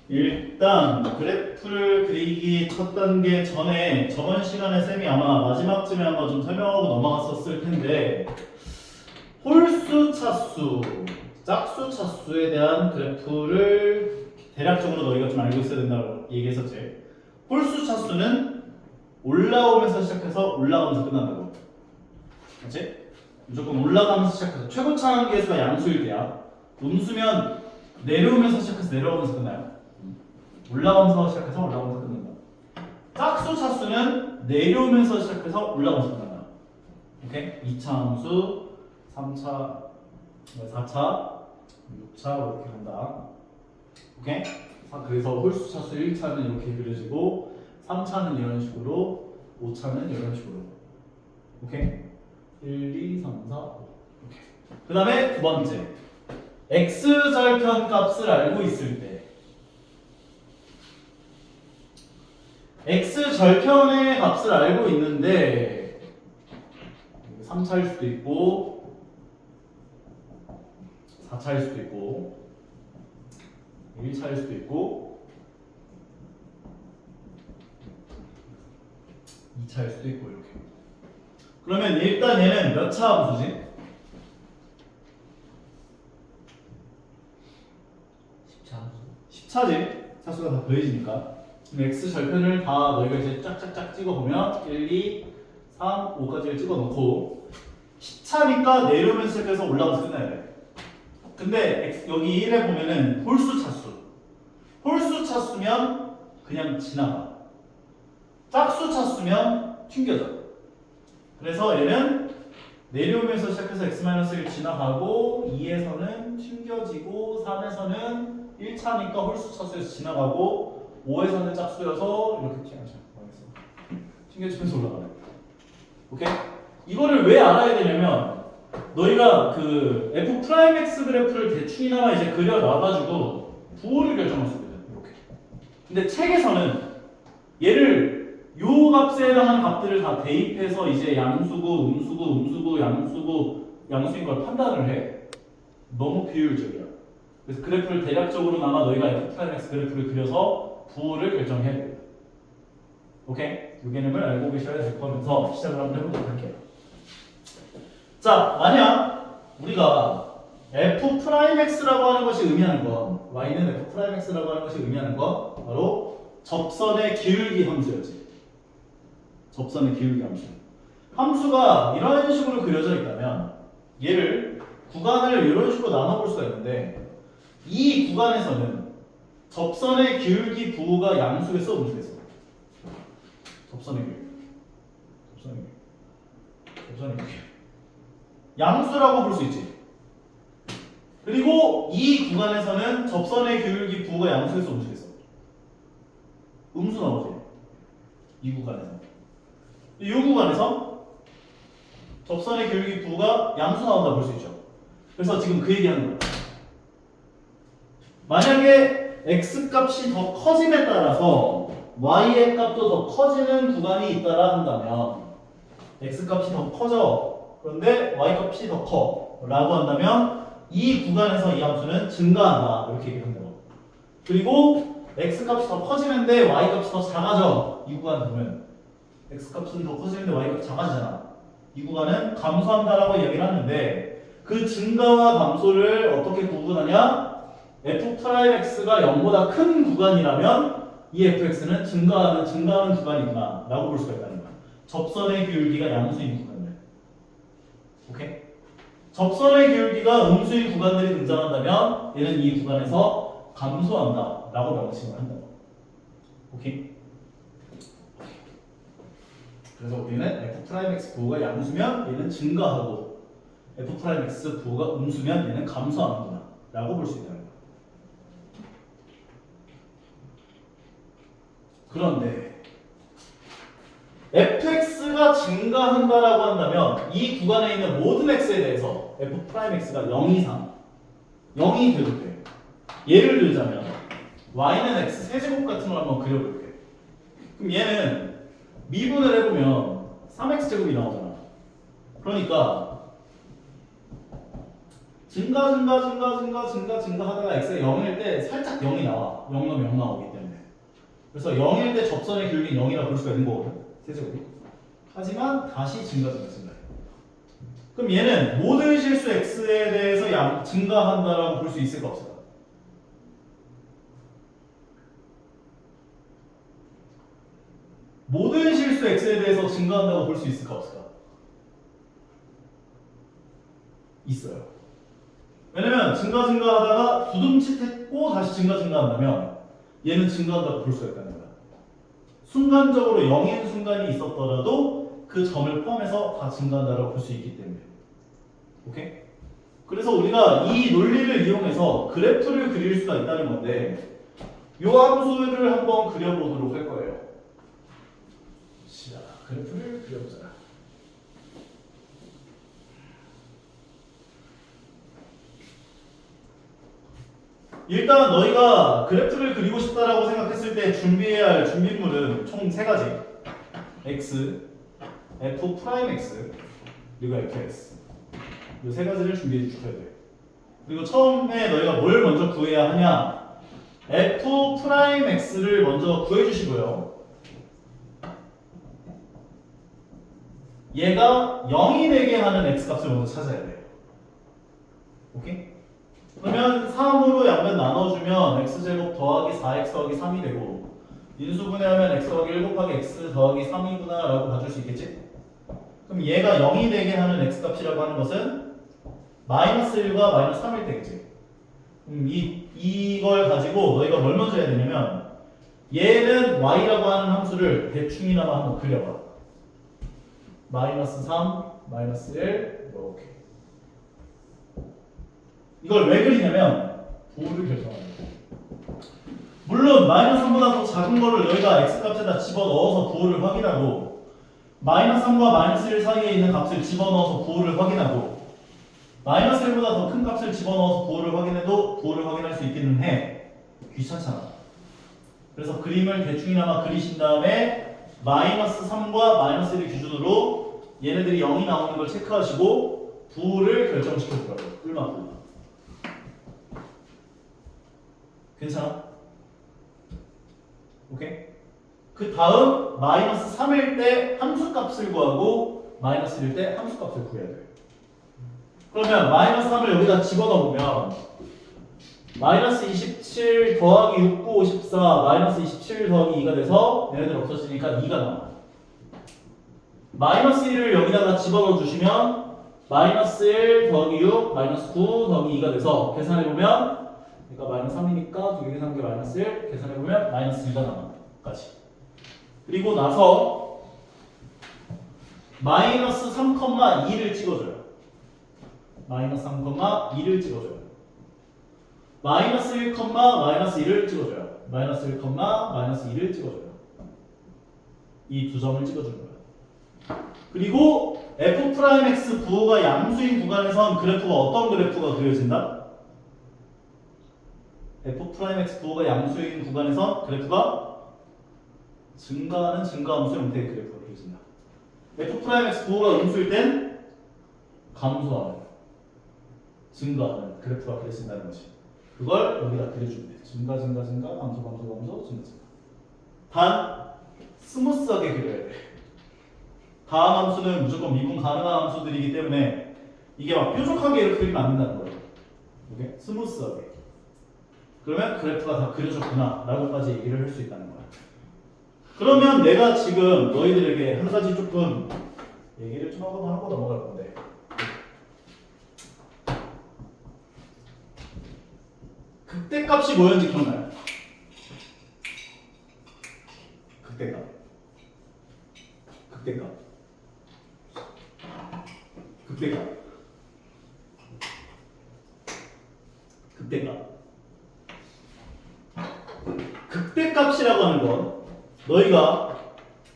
일단 그래프를 그리기 첫 단계 전에 저번 시간에 쌤이 아마 마지막쯤에 한번 좀 설명하고 넘어갔었을 텐데 홀수 차수, 짝수 차수에 대한 그래프를 대략적으로 너희가 좀 알고 있어야 된다고 얘기했었지. 홀수 차수는 올라오면서 시작해서 올라가면서 끝난다고. 그렇지? 무조건 올라가면서 시작해서 최고차 한계수가 양수일 때야. 음수면 내려오면서 시작해서 내려오면서 끝나요. 올라가면서 시작해서 올라가면서 끝난다. 짝수 차수는 내려오면서 시작해서 올라가면서 끝난다. 오케이? 2차 함수, 3차, 4차, 6차 이렇게 간다. 오케이? 그래서 홀수 차수 1차는 이렇게 그려지고 3차는 이런 식으로 5차는 이런 식으로. 오케이? 1, 2, 3, 4, 5. 오케이. 그 다음에 두 번째. x절편 값을 알고 있을 때 x절편의 값을 알고 있는데 3차일 수도 있고 4차일 수도 있고 1차일 수도 있고 2차일 수도 있고 이렇게. 그러면 일단 얘는 몇 차 함수지? 10차지. 차수가 다 더해지니까. x절편을 다 너희가 이제 짝짝짝 찍어보면 1, 2, 3, 5까지를 찍어놓고 10차니까 내려오면서 시작해서 올라가면서 끝나야 돼. 근데 여기 1에 보면은 홀수 차수. 홀수 차수면 그냥 지나가. 짝수 차수면 튕겨져. 그래서 얘는 내려오면서 시작해서 x-1을 지나가고 2에서는 튕겨지고 3에서는 1차니까 홀수 차수에서 지나가고 5에서는 짝수여서 이렇게 튕겨지면서 올라가네. 오케이? 이거를 왜 알아야 되냐면 너희가 그 f'(x) 그래프를 대충이나마 이제 그려놔가지고 부호를 결정할 수 있거든. 이렇게. 근데 책에서는 얘를 요 값에 해당하는 값들을 다 대입해서 이제 양수고 음수고 음수고 양수고 양수인 걸 판단을 해. 너무 비효율적이야. 그래서 그래프를 대략적으로나마 너희가 f'(x) 그래프를 그려서 부호를 결정해야 돼요. 오케이? 이 개념을 알고 계셔야 될 거면서 시작을 한번 해보도록 할게요. 자, 만약 우리가 f'(x라고 하는 것이 의미하는 건 y는 f'(x라고 하는 것이 의미하는 건 바로 접선의 기울기 함수였지. 접선의 기울기 함수. 함수가 이런 식으로 그려져 있다면 얘를 구간을 이런 식으로 나눠볼 수가 있는데 이 구간에서는 접선의 기울기 부호가 양수겠어, 음수겠어? 접선의 기울기. 접선의 기울기. 양수라고 볼 수 있지. 그리고 이 구간에서는 접선의 기울기 부호가 양수겠어, 음수겠어? 음수 나오지. 이 구간에서. 이 구간에서 접선의 기울기 부호가 양수 나온다 볼 수 있죠. 그래서 지금 그 얘기하는 거야. 만약에 x 값이 더 커짐에 따라서 y의 값도 더 커지는 구간이 있다라 한다면 x 값이 더 커져. 그런데 y 값이 더 커. 라고 한다면 이 구간에서 이 함수는 증가한다. 이렇게 얘기한다고. 그리고 x 값이 더 커지는데 y 값이 더 작아져. 이 구간 보면 x 값은 더 커지는데 y 값이 작아지잖아. 이 구간은 감소한다라고 이야기를 하는데 그 증가와 감소를 어떻게 구분하냐? f'(x가 0보다 큰 구간이라면 이 fx는 증가하는 구간이구나 라고 볼 수가 있다는 거야. 접선의 기울기가 양수인 구간들. 오케이? 접선의 기울기가 음수인 구간들이 등장한다면 얘는 이 구간에서 감소한다 라고 명칭을 한다고. 오케이? 그래서 우리는 f'(x) 부호가 양수면 얘는 증가하고 f'(x) 부호가 음수면 얘는 감소하는구나 라고 볼 수 있다는 거야. 그런데 fx가 증가한다라고 한다면 이 구간에 있는 모든 x에 대해서 f'x가 0 이상 0이 돼도 돼. 예를 들자면 y는 x 세제곱 같은 걸 한번 그려볼게. 그럼 얘는 미분을 해보면 3x제곱이 나오잖아. 그러니까 증가 하다가 x가 0일 때 살짝 0이 나와. 0 넣으면 0 나오기 때문에. 그래서 0일 때 접선의 기울기는 0이라고 볼 수가 있는 거거든. 세제곱이. 하지만 다시 증가. 그럼 얘는 모든 실수 x에 대해서 증가한다라고 볼 수 있을까 없을까? 모든 실수 x에 대해서 증가한다고 볼 수 있을까 없을까? 있어요. 왜냐면 증가하다가 두둠칫했고 다시 증가한다면 얘는 증가한다고 볼 수가 있다는 거야. 순간적으로 0인 순간이 있었더라도 그 점을 포함해서 다 증가한다고 볼 수 있기 때문에. 오케이? 그래서 우리가 이 논리를 이용해서 그래프를 그릴 수가 있다는 건데 이 함수를 한번 그려보도록 할 거예요. 자, 그래프를 그려보자. 일단 너희가 그래프를 그리고 싶다라고 생각했을 때 준비해야 할 준비물은 총 3가지. x, f 프라임 x, 그리고 fx. 이 3가지를 준비해 주셔야 돼. 그리고 처음에 너희가 뭘 먼저 구해야 하냐? f 프라임 x를 먼저 구해 주시고요. 얘가 0이 되게 하는 x 값을 먼저 찾아야 돼요. 오케이? 그러면 3으로 양변 나눠주면 x제곱 더하기 4x 더하기 3이 되고 인수분해하면 x 더하기 1 곱하기 x 더하기 3이구나 라고 봐줄 수 있겠지? 그럼 얘가 0이 되게 하는 x 값이라고 하는 것은 마이너스 1과 마이너스 3일 때겠지? 이걸 가지고 너희가 뭘 먼저 해야 되냐면 얘는 y라고 하는 함수를 대충이나마 한번 그려봐. 마이너스 3, 마이너스 1 이렇게. 이걸 왜 그리냐면 부호를 결정하는 거예요. 물론 마이너스 3보다 더 작은 거를 너희가 x값에다 집어넣어서 부호를 확인하고 마이너스 3과 마이너스 1 사이에 있는 값을 집어넣어서 부호를 확인하고 마이너스 1보다 더 큰 값을 집어넣어서 부호를 확인해도 부호를 확인할 수 있기는 해. 귀찮잖아. 그래서 그림을 대충이나마 그리신 다음에 마이너스 3과 마이너스 1을 기준으로 얘네들이 0이 나오는 걸 체크하시고 부호를 결정시켜주라고. 뿔만. 괜찮아? 오케이? 그 다음 마이너스 3일 때 함수값을 구하고 마이너스 1일 때 함수값을 구해야 돼. 그러면 마이너스 3을 여기다 집어넣으면 마이너스 27 더하기 6, 9, 54 마이너스 27 더하기 2가 돼서 얘네들 없어지니까 2가 나와. 마이너스 1을 여기다가 집어넣어 주시면 마이너스 1 더하기 6 마이너스 9 더하기 2가 돼서 계산해보면 그러니까 마이너스 3이니까 2개 계산한 게 마이너스 1 계산해보면 마이너스 2가 나와. 까지. 그리고 나서 마이너스 3,2를 찍어줘요. 마이너스 3,2를 찍어줘요. 마이너스 1, 마이너스 2를 찍어줘요. 마이너스 1, 마이너스 2를 찍어줘요. 이 두 점을 찍어주는 거예요. 그리고 f 프라임 x 부호가 양수인 구간에선 그래프가 어떤 그래프가 그려진다? f 프라임 x 부호가 양수인 구간에선 그래프가 증가하는 증가함수의 형태의 그래프가 그려진다. f 프라임 x 부호가 음수일 땐 감소하는, 증가하는 그래프가 그려진다는 것이. 그걸 여기다 그려주면 돼. 증가, 감소. 단 스무스하게 그려야 돼. 다음 함수는 무조건 미분 가능한 함수들이기 때문에 이게 막 뾰족하게 이렇게 그리면 안 된다는 거예요. 오케이? 스무스하게. 그러면 그래프가 다 그려졌구나 라고까지 얘기를 할 수 있다는 거야. 그러면 내가 지금 너희들에게 한 가지 조금 얘기를 좀 하고 넘어갈 건데, 극대값이 뭐였는지 기억나요? 극대값. 극대값이라고 하는 건 너희가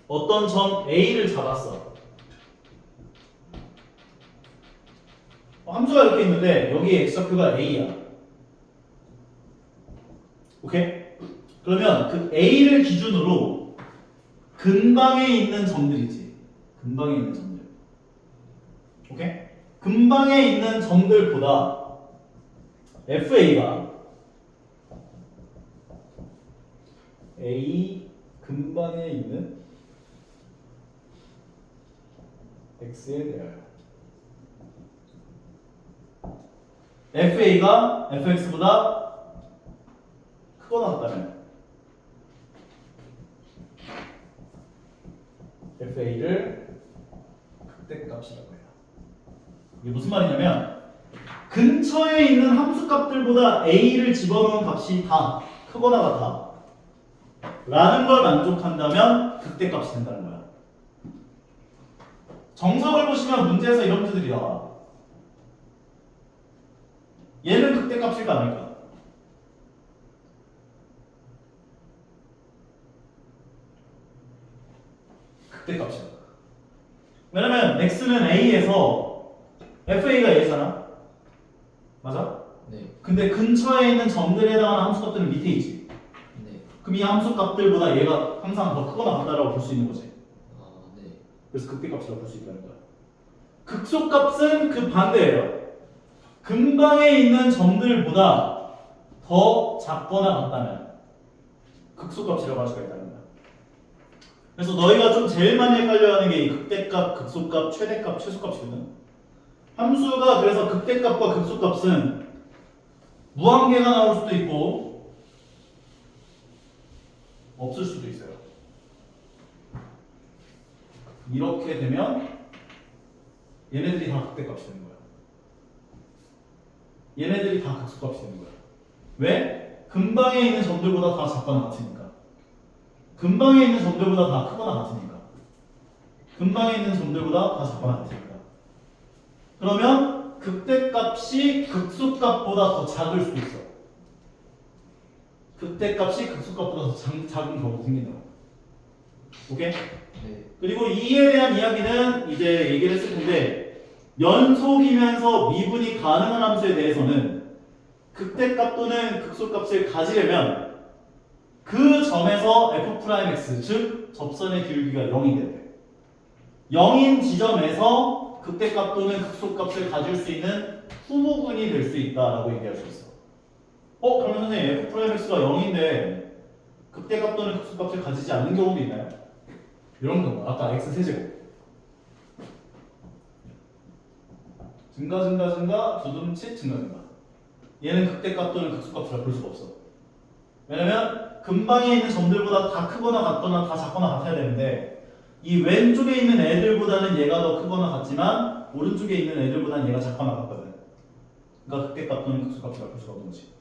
어떤 점 A를 잡았어. 함수가 이렇게 있는데 여기 x좌표가 A야. 오케이? 그러면 그 A를 기준으로 근방에 있는 점들이지. 근방에 있는 점들. 오케이? 근방에 있는 점들보다 FA가 A 근방에 있는 X에 대하여 FA가 FX보다 크거나 같다면 FA를 극대값이라고 해요. 이게 무슨 말이냐면 근처에 있는 함수값들보다 A를 집어넣은 값이 다 크거나 같아 라는 걸 만족한다면 극대값이 된다는 거야. 정석을 보시면 문제에서 이런 문제들이 나와. 얘는 극대값일까 아닐까? 극대값이야. 왜냐면 x는 a에서 fa가 a잖아. 맞아? 네. 근데 근처에 있는 점들에 해당하는 함수값들은 밑에 있지. 네. 그럼 이 함수값들보다 얘가 항상 더 크거나 같다라고 볼 수 있는 거지. 네. 그래서 극대값이라고 볼 수 있다는 거야. 극소값은 그 반대예요. 근방에 있는 점들보다 더 작거나 같다면 극소값이라고 할 수가 있다는 거야. 그래서 너희가 좀 제일 많이 헷갈려하는 게 이 극대값, 극소값, 최대값, 최소값이거든. 함수가 그래서 극대값과 극소값은 무한계가 나올 수도 있고 없을 수도 있어요. 이렇게 되면 얘네들이 다 극대값이 되는 거야. 얘네들이 다 극소값이 되는 거야. 왜? 근방에 있는 점들보다 다 작거나 같으니까. 근방에 있는 점들보다 다 크거나 같으니까. 근방에 있는 점들보다 다 작거나 같으니까. 그러면 극대값이 극소값보다 더 작을 수도 있어. 극대값이 극소값보다 더 작은 경우도 생긴다고. 오케이? 네. 그리고 이에 대한 이야기는 이제 얘기를 했을 텐데 연속이면서 미분이 가능한 함수에 대해서는 극대값 또는 극소값을 가지려면 그 점에서 f'x 즉 접선의 기울기가 0이 돼야 돼. 0인 지점에서 극대값 또는 극소값을 가질 수 있는 후보군이 될 수 있다라고 얘기할 수 있어. 그러면 선생님 f'x가 0인데 극대값 또는 극소값을 가지지 않는 경우도 있나요? 이런 경우 아까 x 세제곱 증가 두둠치 증가 얘는 극대값 또는 극소값이라 볼 수가 없어. 왜냐면 근방에 있는 점들보다 다 크거나 같거나 다 작거나 같아야 되는데 이 왼쪽에 있는 애들보다는 얘가 더 크거나 같지만 오른쪽에 있는 애들보다는 얘가 작거나 같거든. 그러니까 극대값 또는 극소값이라 볼 수가 없는 거지.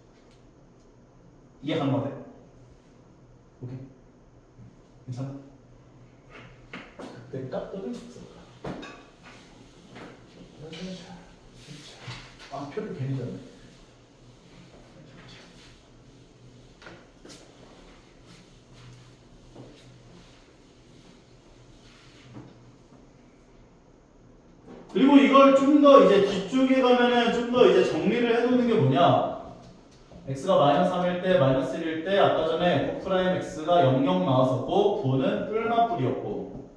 이해 가능하대? 오케이? 괜찮아? 극대값 또는 극소값. 표를 괜히 졌네. 그리고 이걸 좀 더 이제 뒤쪽에 가면은 좀 더 이제 정리를 해놓는 게 뭐냐? x가 마이너스 3일 때, 마이너스 1일 때, 아까 전에 f'x가 00 나왔었고, 9는 뿔마 뿔이었고,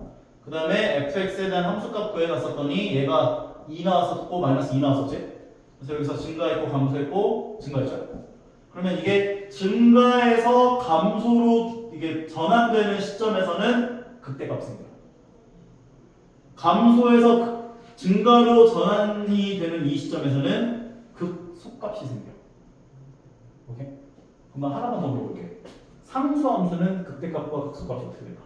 그 다음에 fx에 대한 함수값 구해놨었더니 얘가 2 나왔었고, 마이너스 2 나왔었지? 그래서 여기서 증가했고, 감소했고, 증가했죠. 그러면 이게 증가해서 감소로 이게 전환되는 시점에서는 극대값이 생겨요. 감소해서 증가로 전환이 되는 이 시점에서는 극소값이 생겨. 오케이? 그럼 하나만 더 물어볼게. 상수함수는 극대값과 극소값이 어떻게 될까?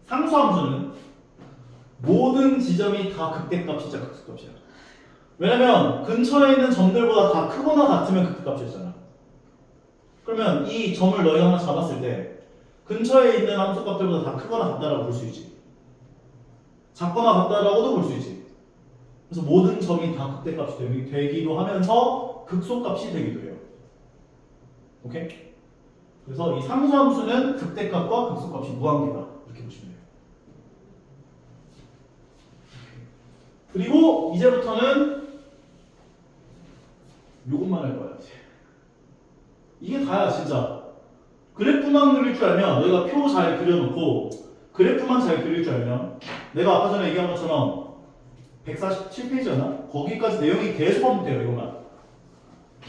상수함수는 모든 지점이 다 극대값이자 극소값이야. 왜냐면 근처에 있는 점들보다 다 크거나 같으면 극대값이었잖아. 그러면 이 점을 너희가 하나 잡았을 때 근처에 있는 함수값들보다 다 크거나 같다라고 볼 수 있지. 작거나 같다라고도 볼 수 있지. 그래서 모든 점이 다 극대값이 되기도 하면서 극소값이 되기도 해요. 오케이? 그래서 이 상수함수는 극대값과 극소값이 무한계다. 이렇게 보시면 돼요. 그리고 이제부터는 요것만 할 거야. 이게 다야 진짜. 그래프만 그릴 줄 알면 너희가 표 잘 그려놓고 그래프만 잘 그릴 줄 알면 내가 아까 전에 얘기한 것처럼 147페이지였나? 거기까지 내용이 계속 하면 돼요. 이거만.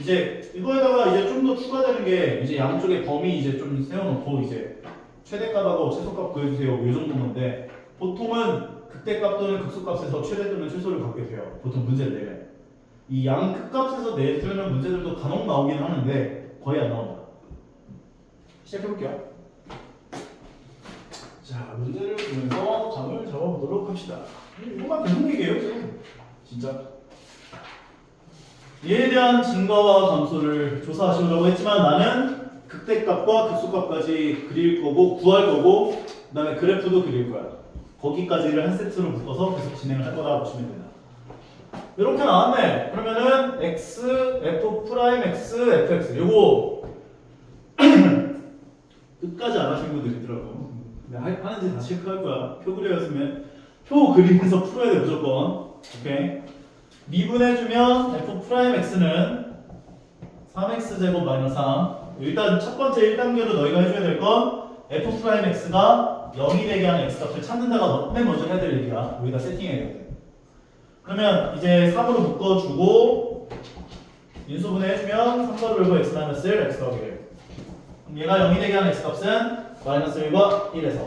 이제 이거에다가 이제 좀 더 추가되는 게 이제 양쪽에 범위 이제 좀 세워놓고 이제 최대값하고 최소값 구해주세요. 이 정도인 건데 보통은 극대값 또는 극소값에서 최대 또는 최소를 갖게 돼요. 보통 문제를 내면 이 양 극값에서 내주는 문제들도 간혹 나오긴 하는데 거의 안 나온다. 시작해볼게요. 자, 문제를 보면서 감을 잡아보도록 합시다. 이거만 계속 얘기해요, 지금. 진짜. 이에 대한 증가와 감소를 조사하시려고 했지만 나는 극대값과 극소값까지 그릴 거고 구할 거고 그 다음에 그래프도 그릴 거야. 거기까지를 한 세트로 묶어서 계속 진행을 할 거라 보시면 된다. 이렇게 나왔네. 그러면은 x, f 프라임 x, fx 요거 끝까지 안 하신 분들 있더라고. 하는지 다 체크할 거야. 표 그려였으면 표 그리면서 풀어야 돼 무조건. 오케이. 미분해주면 f 프라임 x는 3x 제곱 마이너스 3. 일단 첫 번째 1단계로 너희가 해줘야 될 건 f 프라임 x가 0이 되게 하는 x 값을 찾는 데가 맨 먼저 해야 될 얘기야. 여기다 세팅해야 돼. 그러면 이제 3으로 묶어주고 인수분해 해주면 3과 돌고 x 마이너스 1 x 더하기 1. 그럼 얘가 0이 되게 하는 x 값은 마이너스 1과 1에서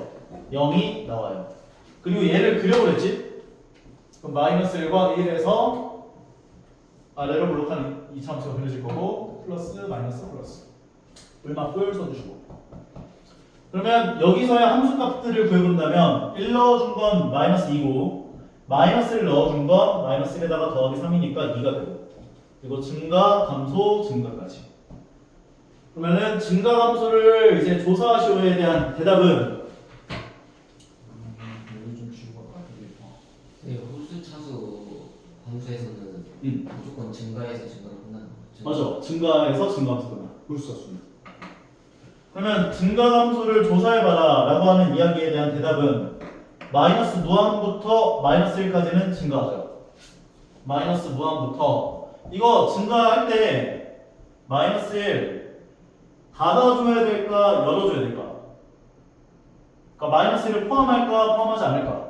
0이 나와요. 그리고 얘를 그려버렸지? 그럼 마이너스 1과 1에서 아래로 블록한 2차함수가 그려질 거고 플러스 마이너스 플러스 불막불 써주시고 그러면 여기서야 함수값들을 구해본다면 1 넣어준 건 마이너스 2고 마이너스를 넣어준 건 마이너스 1에다가 더하기 3이니까 2가 되고 그리고 증가, 감소, 증가까지 그러면은 증가 감소를 이제 조사하시오에 대한 대답은 네, 호수 차수 함수에서는 무조건 증가해서 증가를 끝나는 거죠. 맞아. 증가해서 증가함수가 나. 불수수는. 그러면 증가 감소를 조사해봐라 라고 하는 이야기에 대한 대답은 마이너스 무한부터 마이너스 1까지는 증가하죠. 마이너스 무한부터 이거 증가할 때 마이너스 1 닫아줘야 될까 열어줘야 될까? 그러니까 마이너스 1을 포함할까 포함하지 않을까?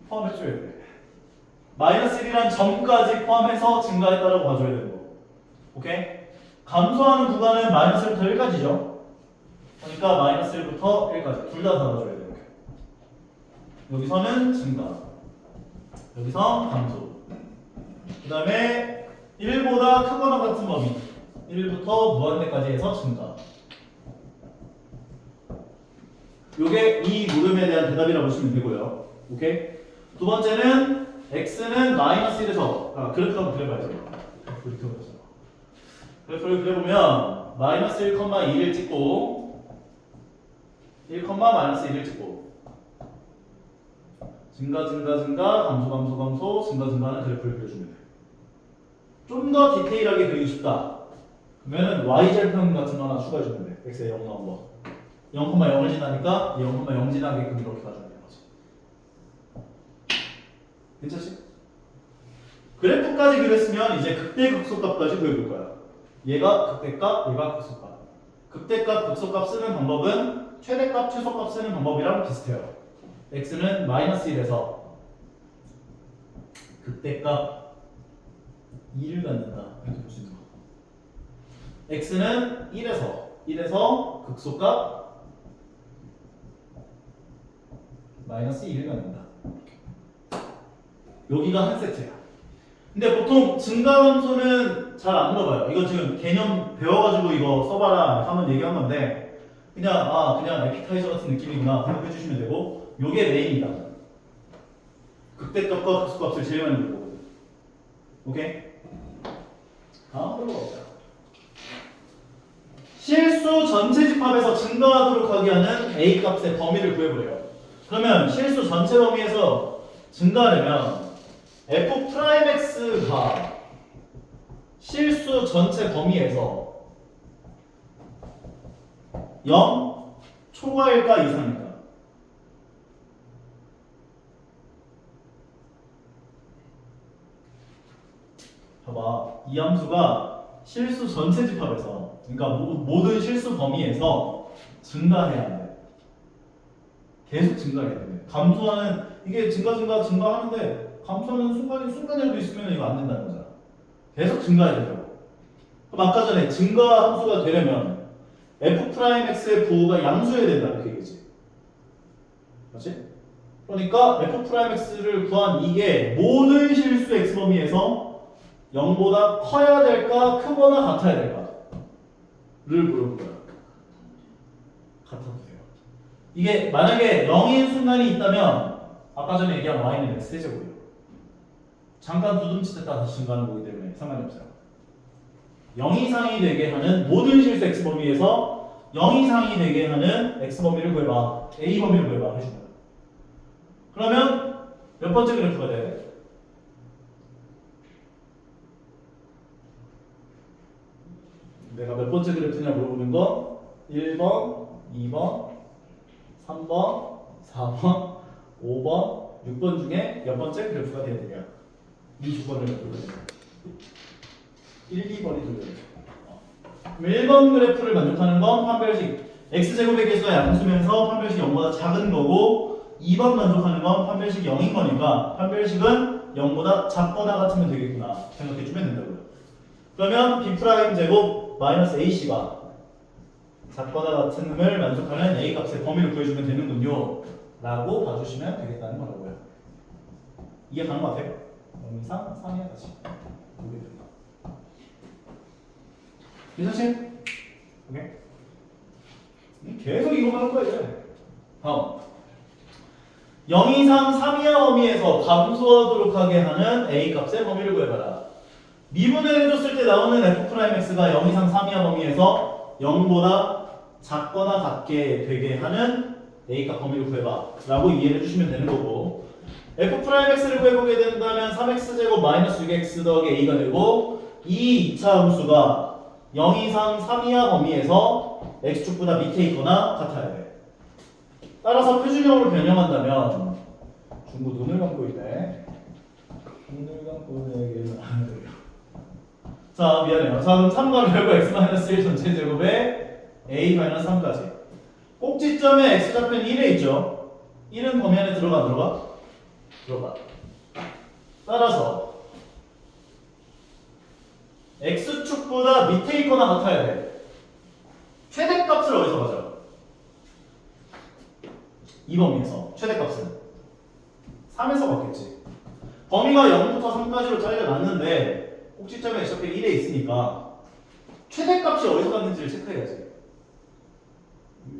포함해줘야 돼. 마이너스 1이란 점까지 포함해서 증가했다라고 봐줘야 되는 거. 오케이? 감소하는 구간은 마이너스 1부터 1까지죠. 그러니까 마이너스 1부터 1까지 둘 다 닫아줘야 돼요. 여기서는 증가. 여기서 감소. 그 다음에 1보다 크거나 같은 범위 1부터 무한대까지 해서 증가. 요게 이 물음에 대한 대답이라고 보시면 되고요. 오케이? 두 번째는 x는 마이너스 1에서 그래프 한번 그려봐야죠. 그래프를 그려보면 마이너스 1,2를 찍고 1, 마이너스 1을 찍고 증가, 감소, 증가하는 그래프를 그려주면 돼요. 좀 더 디테일하게 그리고 싶다. 그러면은 y절편 같은 거 하나 추가해주면 돼. x에 0 나온 거. 0,0을 지나니까 0,0 지나게끔 이렇게 가주면 되는 거지. 괜찮지? 그래프까지 그렸으면 이제 극대 극소값까지 그려볼 거야. 얘가 극대값, 얘가 극소값. 극대값, 극소값 쓰는 방법은 최대값, 최소값 쓰는 방법이랑 비슷해요. x는 마이너스 1에서 극대값 2를 갖는다. 이렇게 볼 수 있는 거. x는 1에서 극소값 마이너스 2를 갖는다. 여기가 한 세트야. 근데 보통 증가함수는 잘 안 물어봐요. 이거 지금 개념 배워가지고 이거 써봐라 하면 얘기한 건데 그냥 에피타이저 같은 느낌이구나 생각해 주시면 되고 요게 메인이다. 극대값과 극소값을 제일 많이 물어보거든. 오케이? 다음으로 가보자. 실수 전체 집합에서 증가하도록 하게 하는 a 값의 범위를 구해보래요. 그러면 실수 전체 범위에서 증가하려면 f 프라임 x가 실수 전체 범위에서 0 초과일까 이상일까? 봐봐. 이 함수가 실수 전체 집합에서, 그러니까 모든 실수 범위에서 증가해야 돼. 계속 증가해야 돼. 감소하는, 이게 증가하는데 감소하는 순간이라도 있으면 이거 안 된다는 거잖아. 계속 증가해야 된다고. 그럼 아까 전에 증가 함수가 되려면 f'x의 부호가 양수여야 된다 이렇게 얘기지. 맞지? 그러니까 f'x를 구한 이게 모든 실수 x 범위에서 0보다 커야 될까 크거나 같아야 될까? 를 물어볼 거야. 같아도 돼요. 이게 만약에 0인 순간이 있다면 아까 전에 얘기한 y는 x제곱이에요. 잠깐 두둠칫했다 다시 증가하는 거기 때문에 상관이 없어요. 0 이상이 되게 하는 모든 실수 x 범위에서 0 이상이 되게 하는 x 범위를 구해봐. a 범위를 구해봐. 해준 거야. 그러면 몇 번째 그래프가 돼? 내가 몇 번째 그래프냐 물어보는 거 1번, 2번, 3번, 4번, 5번, 6번 중에 몇 번째 그래프가 돼야 되냐? 이 조건을 물어보는 1, 2번이 돌려요. 그럼 1번 그래프를 만족하는 건 판별식 x제곱의 개수가 양수면서 판별식이 0보다 작은 거고 2번 만족하는 건 판별식이 0인 거니까 판별식은 0보다 작거나 같으면 되겠구나 생각해주면 된다고요. 그러면 b' 제곱 마이너스 ac가 작거나 같음을 만족하는 a 값의 범위를 구해주면 되는군요 라고 봐주시면 되겠다는 거라고요. 이해 가는 거 같아요? 0 이상 3이야 다시 보게 된다. 괜찮지? 오케이? 계속 이거만 할 거야 이제. 다음 0 이상 3 이하 범위에서 감소하도록 하게 하는 a 값의 범위를 구해봐라. 미분을 해줬을 때 나오는 f'x가 0 이상 3 이하 범위에서 0보다 작거나 같게 되게 하는 a 값 범위를 구해봐 라고 이해를 해주시면 되는 거고 f'x를 구해보게 된다면 3x제곱 마이너스 6x 더하기 a가 되고 이 2차 함수가 0 이상 3 이하 범위에서 x축보다 밑에 있거나 같아야 돼. 따라서 표준형으로 변형한다면 중구 눈을 감고 있네. 눈을 감고 얘기는 안 해요. 자 미안해요. 자 그럼 3과 별거 x-1 전체 제곱에 a-3까지 꼭지점에 x좌표는 1에 있죠. 1은 범위 안에 들어가 안 들어가? 들어가. 따라서 x축보다 밑에 있거나 같아야 돼. 최대값을 어디서 가져? 이 범위에서 최대값은 3에서 받겠지. 범위가 0부터 3까지로 잘려놨는데 꼭지점에 x좌표 1에 있으니까 최대값이 어디서 갔는지를 체크해야지.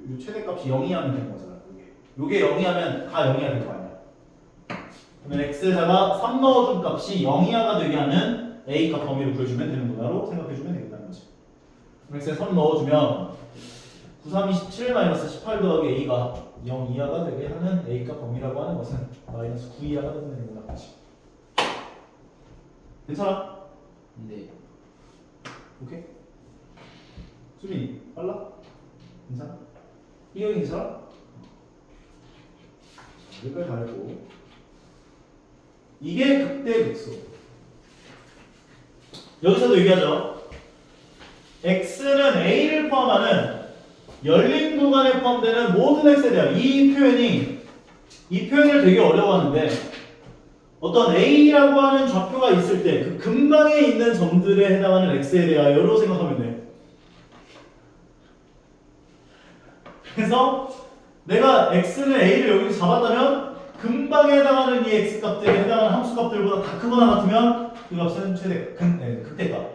이 최대값이 0이 하면 되는 거잖아. 요게 0이 하면 다 0이 될 거 아니야. 그러면 x에다가 3 넣어준 값이 0 이하가 되게 하는 a 값 범위를 구해주면 되는구나로 생각해주면 되겠다는 거지. 그럼 x에 3 넣어주면 9, 3, 27 마이너스 18 더하기 a가 0 이하가 되게 하는 a 값 범위라고 하는 것은 마이너스 9 이하가 되면 되는구나. 같이. 괜찮아? 네. 오케이? 수빈이 빨라? 괜찮아? 이거 괜찮아? 여기까지 다 했고 이게 극대극소. 여기서도 얘기하죠. x는 a를 포함하는 열린 구간에 포함되는 모든 x에 대한 이 표현을 되게 어려워하는데 어떤 a라고 하는 좌표가 있을 때 그 근방에 있는 점들에 해당하는 x에 대하여로 생각하면 돼. 그래서 내가 x는 a를 여기서 잡았다면 근방에 해당하는 이 x 값들에 해당하는 함수 값들보다 다 크거나 같으면 그 값은 극대값.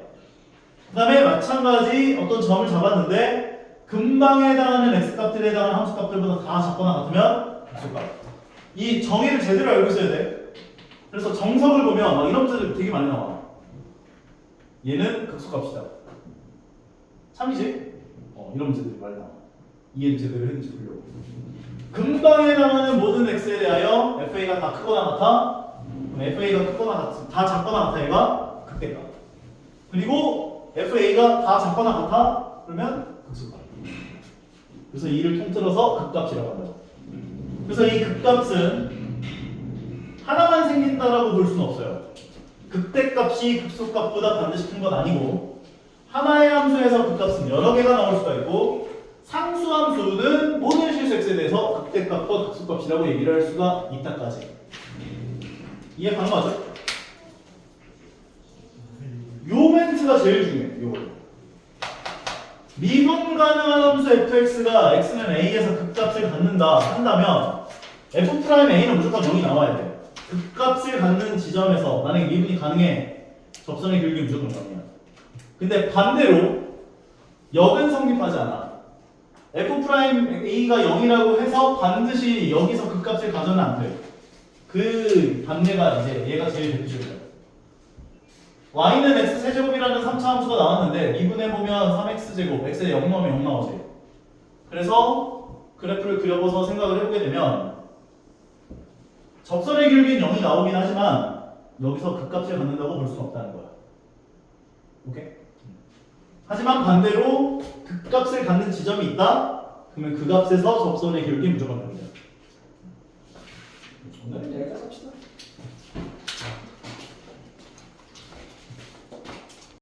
그 다음에 마찬가지 어떤 점을 잡았는데 근방에 해당하는 x 값들에 해당하는 함수 값들보다 다 작거나 같으면 극소값. 이 정의를 제대로 알고 있어야 돼. 그래서 정석을 보면 막 이런 문제들 되게 많이 나와. 얘는 극소값이다. 참이지? 이런 문제들이 많이 나와. 이해를 제대로 했는지 보려고. 근방에 해당하는 모든 x에 대하여 fa가 다 크거나 같아. fa가 크거나 같아. 다 작거나 같아. 얘가 극대값. 그리고 fa가 다 작거나 같아. 그러면 극소값. 그래서 이를 통틀어서 극값이라고 한다고. 그래서 이 극값은 하나만 생긴다라고 볼 수는 없어요. 극대값이 극소값보다 반드시 큰 건 아니고 하나의 함수에서 그 값은 여러 개가 나올 수가 있고 상수함수는 모든 실수 x에 대해서 극대값과 극소값이라고 얘기를 할 수가 있다까지. 이해 가능하죠? 요 멘트가 제일 중요해요. 요거. 미분 가능한 함수 fx가 x는 a에서 극값을 갖는다 한다면 f'a는 무조건 0이 나와야 돼요. 극값을 갖는 지점에서 만약에 미분이 가능해 접선의 길이는 무조건 0이야. 근데 반대로 역은 성립하지 않아. f'a가 0이라고 해서 반드시 여기서 극값을 가져는 안 돼요. 그 반대가 이제 얘가 제일 대표적이에요. y는 x세제곱이라는 3차 함수가 나왔는데 미분해보면 3x제곱, x에 0 넣으면 0 나오지. 그래서 그래프를 그려봐서 생각을 해보게 되면 접선의 길이는 0이 나오긴 하지만 여기서 극값을 갖는다고 볼 수는 없다는 거야. 오케이? 하지만 반대로 극값을 갖는 지점이 있다? 그러면 그 값에서 접선의 길이는 무조건 됩니다.